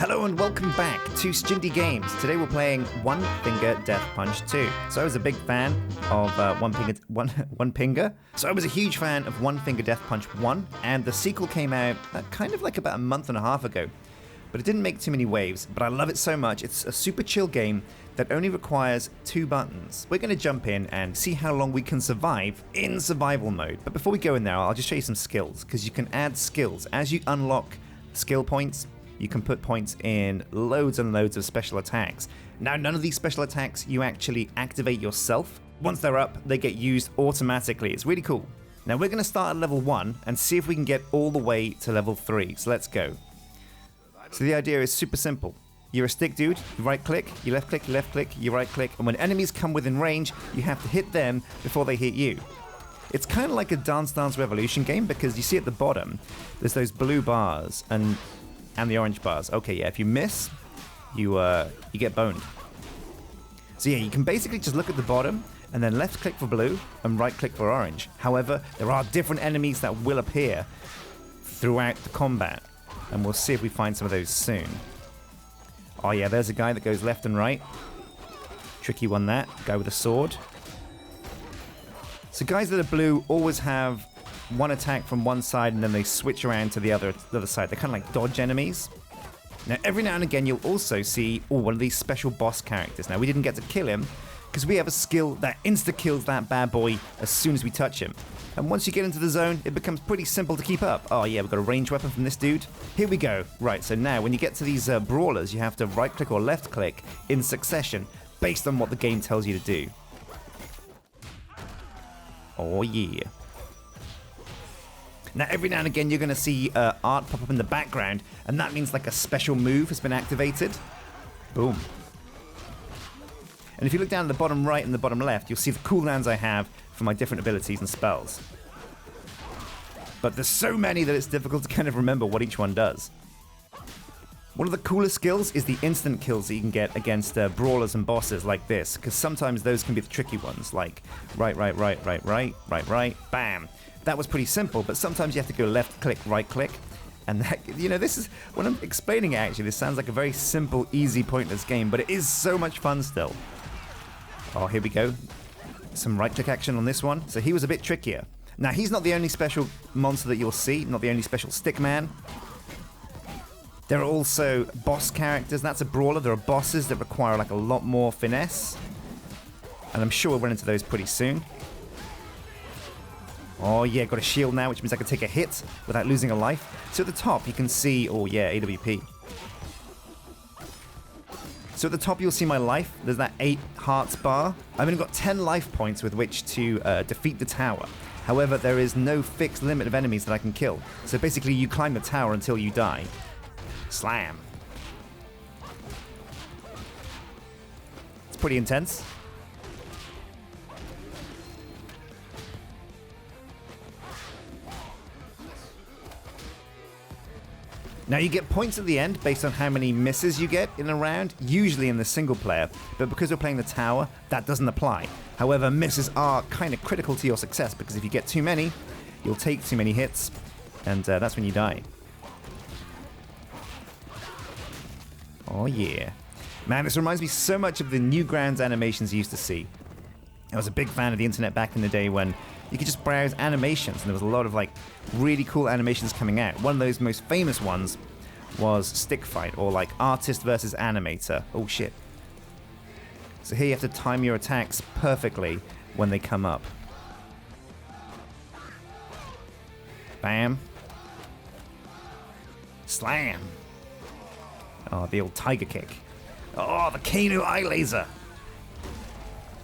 Hello and welcome back to Sjin Games. Today we're playing One Finger Death Punch 2. So I was a big fan of One Finger. So I was a huge fan of One Finger Death Punch 1, and the sequel came out kind of like about a month and a half ago. But it didn't make too many waves, but I love it so much. It's a super chill game that only requires 2 buttons. We're going to jump in and see how long we can survive in survival mode. But before we go in there, I'll just show you some skills, because you can add skills. As you unlock skill points, you can put points in loads and loads of special attacks. Now, none of these special attacks you actually activate yourself. Once they're up, they get used automatically. It's really cool. Now, we're going to start at level 1 and see if we can get all the way to level 3. So let's go. So the idea is super simple. You're a stick dude, you right click, you left click, you right click, and when enemies come within range, you have to hit them before they hit you. It's kind of like a Dance Dance Revolution game, because you see at the bottom, there's those blue bars and the orange bars. Okay, yeah, if you miss, you get boned. So yeah, you can basically just look at the bottom and then left click for blue and right click for orange. However, there are different enemies that will appear throughout the combat, and we'll see if we find some of those soon. Oh yeah, there's a guy that goes left and right. Tricky one, that. Guy with a sword. So guys that are blue always have one attack from one side and then they switch around to the other side. They're kind of like dodge enemies. Now, every now and again, you'll also see one of these special boss characters. Now, we didn't get to kill him because we have a skill that insta-kills that bad boy as soon as we touch him. And once you get into the zone, it becomes pretty simple to keep up. Oh yeah, we've got a ranged weapon from this dude. Here we go. Right, so now when you get to these brawlers, you have to right-click or left-click in succession based on what the game tells you to do. Oh yeah. Now, every now and again, you're going to see art pop up in the background, and that means like a special move has been activated. Boom. And if you look down at the bottom right and the bottom left, you'll see the cooldowns I have for my different abilities and spells. But there's so many that it's difficult to kind of remember what each one does. One of the coolest skills is the instant kills that you can get against brawlers and bosses like this, because sometimes those can be the tricky ones, like right, bam. That was pretty simple, but sometimes you have to go left click, right click, and that, this is, when I'm explaining it actually, this sounds like a very simple, easy, pointless game, but it is so much fun still. Oh, here we go. Some right click action on this one. So he was a bit trickier. Now, he's not the only special monster that you'll see, not the only special stick man. There are also boss characters. That's a brawler. There are bosses that require like a lot more finesse, and I'm sure we'll run into those pretty soon. Oh yeah, got a shield now, which means I can take a hit without losing a life. So at the top you can see, oh yeah, AWP. So at the top you'll see my life. There's that 8 hearts bar. I've only got 10 life points with which to defeat the tower. However, there is no fixed limit of enemies that I can kill. So basically you climb the tower until you die. Slam. It's pretty intense. Now, you get points at the end based on how many misses you get in a round, usually in the single player, but because we're playing the tower, that doesn't apply. However, misses are kind of critical to your success, because if you get too many, you'll take too many hits, and that's when you die. Oh yeah. Man, this reminds me so much of the Newgrounds animations you used to see. I was a big fan of the internet back in the day when you could just browse animations, and there was a lot of like really cool animations coming out. One of those most famous ones was Stick Fight, or like Artist versus Animator. Oh shit. So here you have to time your attacks perfectly when they come up. Bam. Slam. Oh, the old tiger kick. Oh, the Kano eye laser.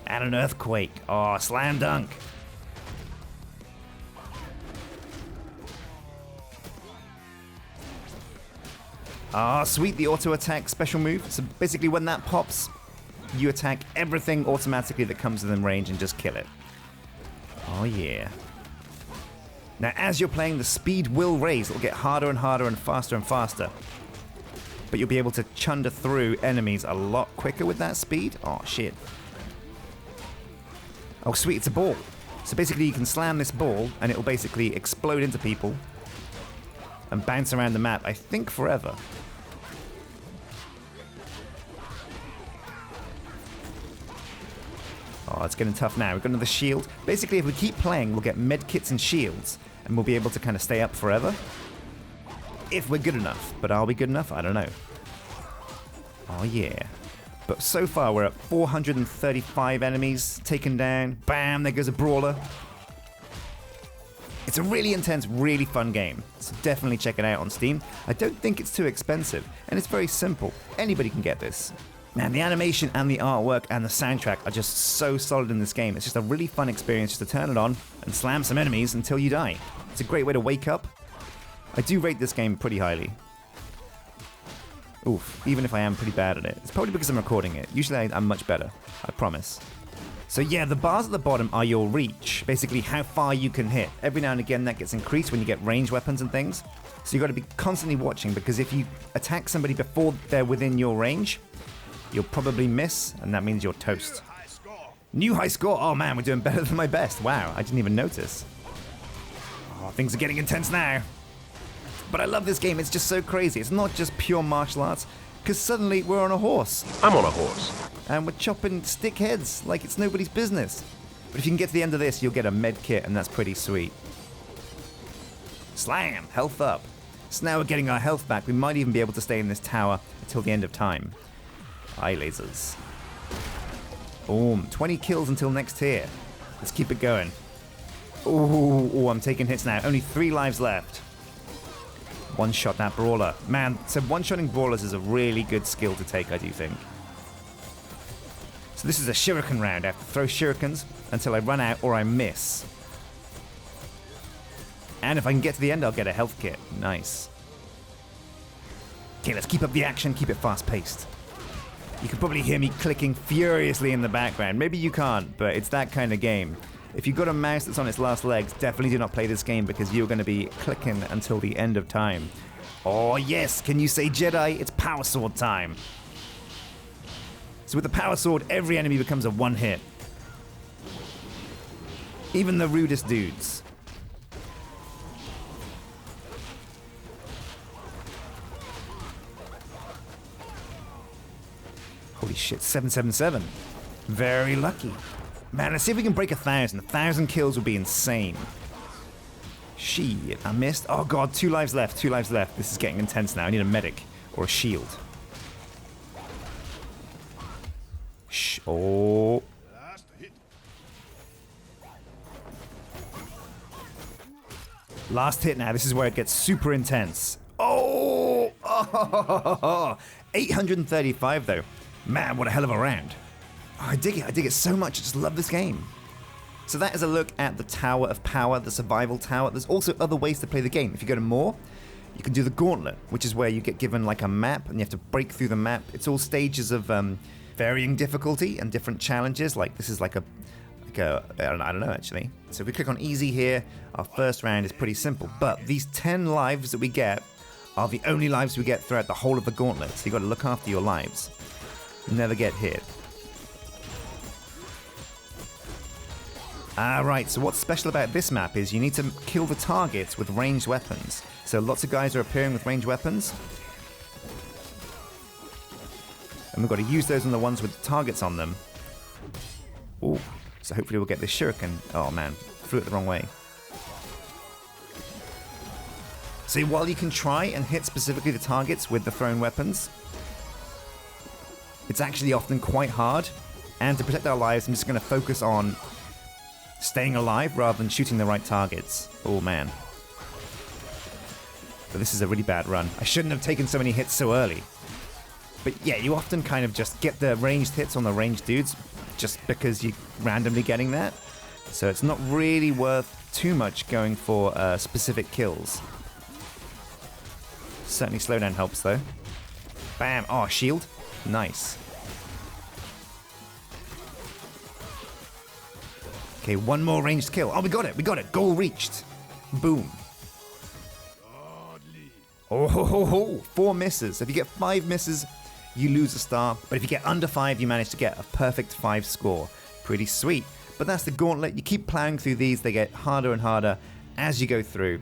And an earthquake. Oh, slam dunk. Ah, sweet, the auto attack special move. So basically when that pops, you attack everything automatically that comes within range and just kill it. Oh yeah. Now as you're playing, the speed will raise. It'll get harder and harder and faster. But you'll be able to chunder through enemies a lot quicker with that speed. Oh shit. Oh sweet, it's a ball. So basically you can slam this ball and it'll basically explode into people and bounce around the map, I think forever. Oh, it's getting tough now. We've got another shield. Basically, if we keep playing, we'll get med kits and shields, and we'll be able to kind of stay up forever. If we're good enough. But are we good enough? I don't know. Oh, yeah. But so far, we're at 435 enemies taken down. Bam, there goes a brawler. It's a really intense, really fun game, so definitely check it out on Steam. I don't think it's too expensive, and it's very simple. Anybody can get this. Man, the animation and the artwork and the soundtrack are just so solid in this game. It's just a really fun experience just to turn it on and slam some enemies until you die. It's a great way to wake up. I do rate this game pretty highly. Oof, even if I am pretty bad at it. It's probably because I'm recording it. Usually I'm much better, I promise. So yeah, the bars at the bottom are your reach, basically how far you can hit. Every now and again that gets increased when you get ranged weapons and things. So you've got to be constantly watching, because if you attack somebody before they're within your range, you'll probably miss, and that means you're toast. New high score! Oh man, we're doing better than my best. Wow, I didn't even notice. Oh, things are getting intense now. But I love this game, it's just so crazy. It's not just pure martial arts, because suddenly we're on a horse. I'm on a horse. And we're chopping stick heads like it's nobody's business. But if you can get to the end of this, you'll get a med kit, and that's pretty sweet. Slam! Health up. So now we're getting our health back. We might even be able to stay in this tower until the end of time. Eye lasers. Boom. 20 kills until next tier. Let's keep it going. Ooh, I'm taking hits now. Only 3 lives left. One-shot that brawler. Man, so one-shotting brawlers is a really good skill to take, I do think. So this is a shuriken round. I have to throw shurikens until I run out or I miss. And if I can get to the end, I'll get a health kit. Nice. Okay, let's keep up the action, keep it fast-paced. You can probably hear me clicking furiously in the background. Maybe you can't, but it's that kind of game. If you've got a mouse that's on its last legs, definitely do not play this game, because you're going to be clicking until the end of time. Oh yes, can you say Jedi? It's power sword time. So with the power sword, every enemy becomes a one-hit. Even the rudest dudes. Holy shit, 777. Very lucky. Man, let's see if we can break 1,000. 1,000 kills would be insane. Shit, I missed. Oh god, 2 lives left, 2 lives left. This is getting intense now. I need a medic or a shield. Shh. Oh. Last hit now. This is where it gets super intense. Oh! 835 though. Man, what a hell of a round. Oh, I dig it so much. I just love this game. So that is a look at the Tower of Power, the survival tower. There's also other ways to play the game. If you go to more, you can do the Gauntlet, which is where you get given like a map and you have to break through the map. It's all stages of varying difficulty and different challenges. Like this is like a I don't know actually. So if we click on easy here, our first round is pretty simple. But these 10 lives that we get are the only lives we get throughout the whole of the Gauntlet. So you've got to look after your lives. Never get hit. Alright, so what's special about this map is you need to kill the targets with ranged weapons. So lots of guys are appearing with ranged weapons. And we've got to use those on the ones with the targets on them. Ooh, so hopefully we'll get this shuriken. Oh man, threw it the wrong way. So while you can try and hit specifically the targets with the thrown weapons, it's actually often quite hard. And to protect our lives, I'm just going to focus on staying alive rather than shooting the right targets. Oh man. But this is a really bad run. I shouldn't have taken so many hits so early. But yeah, you often kind of just get the ranged hits on the ranged dudes just because you're randomly getting that. So it's not really worth too much going for specific kills. Certainly slowdown helps though. Bam! Oh, shield. Nice. Okay, one more ranged kill. Oh, we got it. We got it. Goal reached. Boom. Oh, ho, ho, ho. 4 misses. If you get 5 misses, you lose a star. But if you get under 5, you manage to get a perfect 5 score. Pretty sweet. But that's the Gauntlet. You keep plowing through these. They get harder and harder as you go through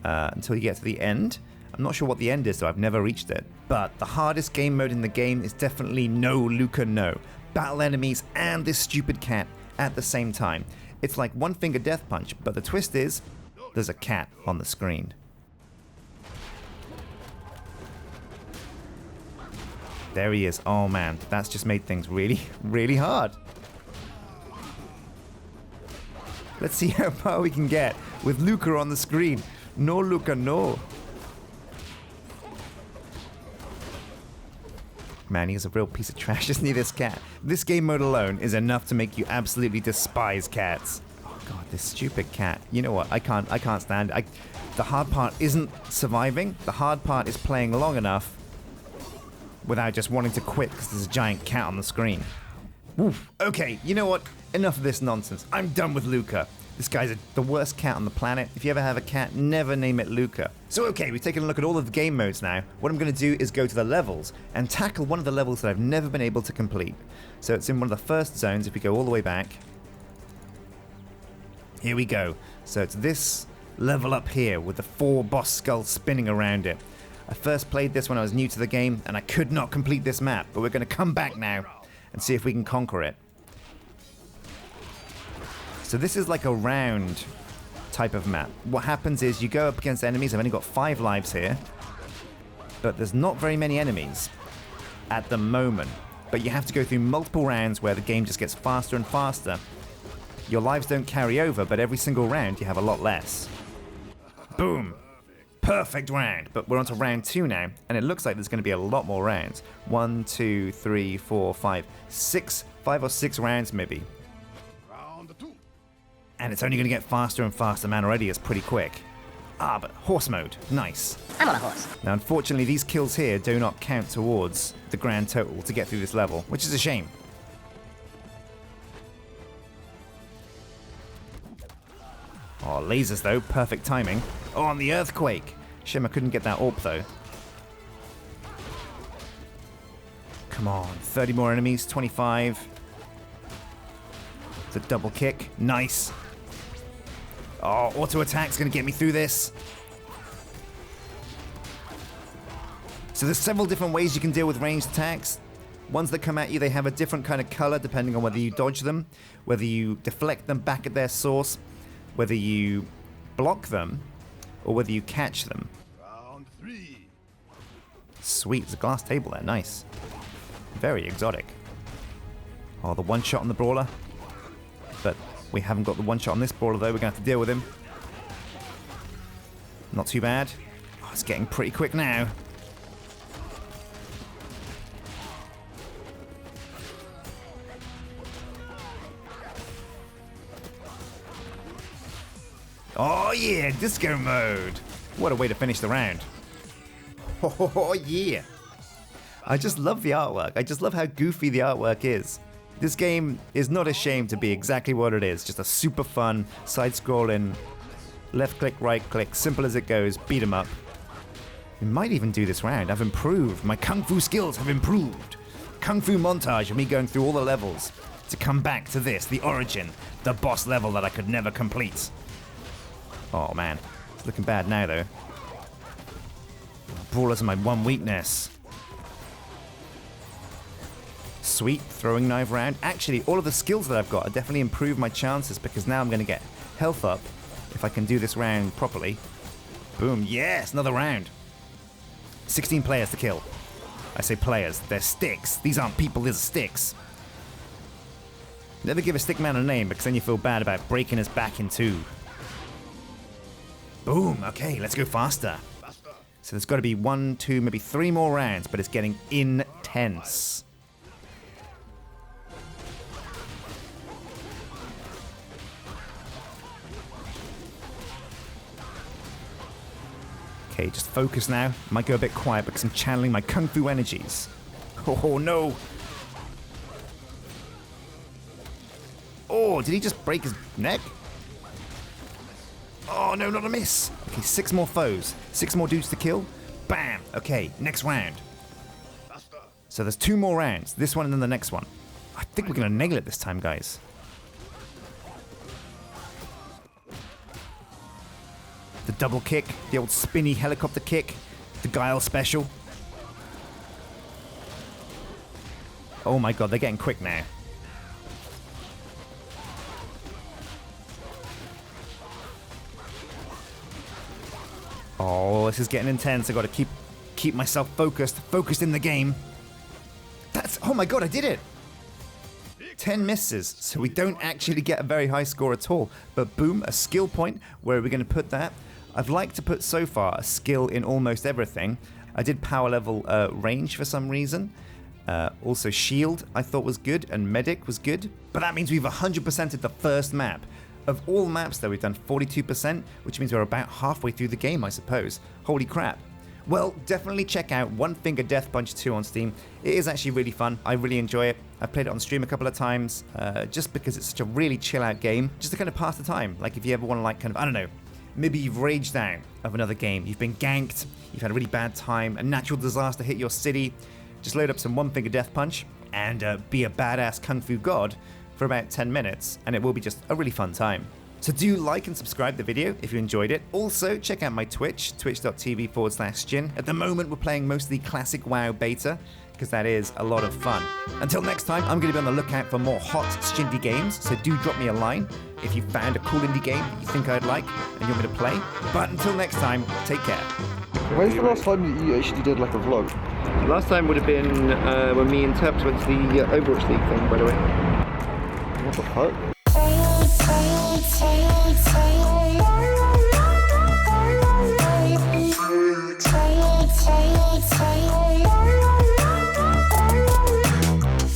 until you get to the end. I'm not sure what the end is, though. I've never reached it. But the hardest game mode in the game is definitely No, Luca, No. Battle enemies and this stupid cat at the same time. It's like One Finger Death Punch, but the twist is there's a cat on the screen. There he is. Oh man, that's just made things really, really hard. Let's see how far we can get with Luca on the screen. No, Luca, no. Man, he's a real piece of trash, isn't he, this cat? This game mode alone is enough to make you absolutely despise cats. Oh god, this stupid cat. You know what? I can't stand it. The hard part isn't surviving. The hard part is playing long enough without just wanting to quit because there's a giant cat on the screen. Oof. Okay, you know what? Enough of this nonsense. I'm done with Luca. This guy's the worst cat on the planet. If you ever have a cat, never name it Luca. So okay, we've taken a look at all of the game modes now. What I'm going to do is go to the levels and tackle one of the levels that I've never been able to complete. So it's in one of the first zones if we go all the way back. Here we go. So it's this level up here with the 4 boss skulls spinning around it. I first played this when I was new to the game and I could not complete this map, but we're going to come back now and see if we can conquer it. So this is like a round type of map. What happens is you go up against enemies. I've only got 5 lives here, but there's not very many enemies at the moment. But you have to go through multiple rounds where the game just gets faster and faster. Your lives don't carry over, but every single round you have a lot less. Boom. Perfect round. But we're on to round 2 now, and it looks like there's going to be a lot more rounds. 1, 2, 3, 4, 5, 6, 5 or 6 rounds maybe. And it's only going to get faster and faster. Man, already it's pretty quick. Ah, but horse mode. Nice. I'm on a horse. Now, unfortunately, these kills here do not count towards the grand total to get through this level, which is a shame. Oh, lasers, though. Perfect timing. Oh, and the earthquake. Shame I couldn't get that orb, though. Come on. 30 more enemies. 25. It's a double kick. Nice. Oh, auto attack's going to get me through this. So there's several different ways you can deal with ranged attacks. Ones that come at you, they have a different kind of color depending on whether you dodge them, whether you deflect them back at their source, whether you block them, or whether you catch them. Round 3. Sweet, there's a glass table there. Nice. Very exotic. Oh, the one shot on the brawler. But we haven't got the one shot on this brawler, though. We're going to have to deal with him. Not too bad. Oh, it's getting pretty quick now. Oh, yeah, disco mode. What a way to finish the round. Oh, yeah. I just love the artwork. I just love how goofy the artwork is. This game is not ashamed to be exactly what it is. Just a super fun, side-scrolling, left-click, right-click, simple as it goes, beat 'em up. We might even do this round. I've improved. My kung fu skills have improved. Kung fu montage of me going through all the levels to come back to this, the origin, the boss level that I could never complete. Oh man, it's looking bad now though. Brawlers are my one weakness. Sweet, throwing knife round. Actually, all of the skills that I've got are definitely improved my chances because now I'm going to get health up if I can do this round properly. Boom, yes, another round. 16 players to kill. I say players, they're sticks. These aren't people, these are sticks. Never give a stick man a name because then you feel bad about breaking his back in 2. Boom, okay, let's go faster. So there's got to be 1, 2, maybe 3 more rounds, but it's getting intense. Okay, just focus now. Might go a bit quiet because I'm channeling my kung fu energies. Oh no! Oh, did he just break his neck? Oh no, not a miss! Okay, 6 more foes. 6 more dudes to kill. Bam! Okay, next round. So there's 2 more rounds. This one and then the next one. I think we're gonna nail it this time, guys. The double kick, the old spinny helicopter kick, the Guile special. Oh my god, they're getting quick now. Oh, this is getting intense. I got to keep myself focused in the game. Oh my god, I did it! 10 misses, so we don't actually get a very high score at all. But boom, a skill point. Where are we going to put that? I'd like to put so far a skill in almost everything. I did power level range for some reason. Also shield I thought was good, and medic was good. But that means we've 100%ed the first map. Of all maps though, we've done 42%, which means we're about halfway through the game, I suppose. Holy crap. Well, definitely check out One Finger Death Punch 2 on Steam. It is actually really fun. I really enjoy it. I've played it on stream a couple of times, just because it's such a really chill out game, just to kind of pass the time. Like if you ever want to like kind of, I don't know, maybe you've raged out of another game, you've been ganked, you've had a really bad time, a natural disaster hit your city, just load up some One Finger Death Punch and be a badass kung fu god for about 10 minutes, and it will be just a really fun time. So do like and subscribe the video if you enjoyed it. Also, check out my Twitch, twitch.tv/Sjin. At the moment, we're playing mostly classic WoW beta, because that is a lot of fun. Until next time, I'm going to be on the lookout for more hot Shindy games, so do drop me a line if you found a cool indie game that you think I'd like and you want me to play. But until next time, take care. When's the last time you actually did like a vlog? Last time would have been when me and Tubbs went to the Overwatch League thing, by the way. What the fuck?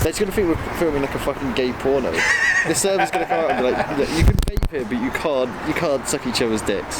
They're gonna think we're filming like a fucking gay porno. The server's gonna come out and be like, look, you can vape here, but you can't suck each other's dicks.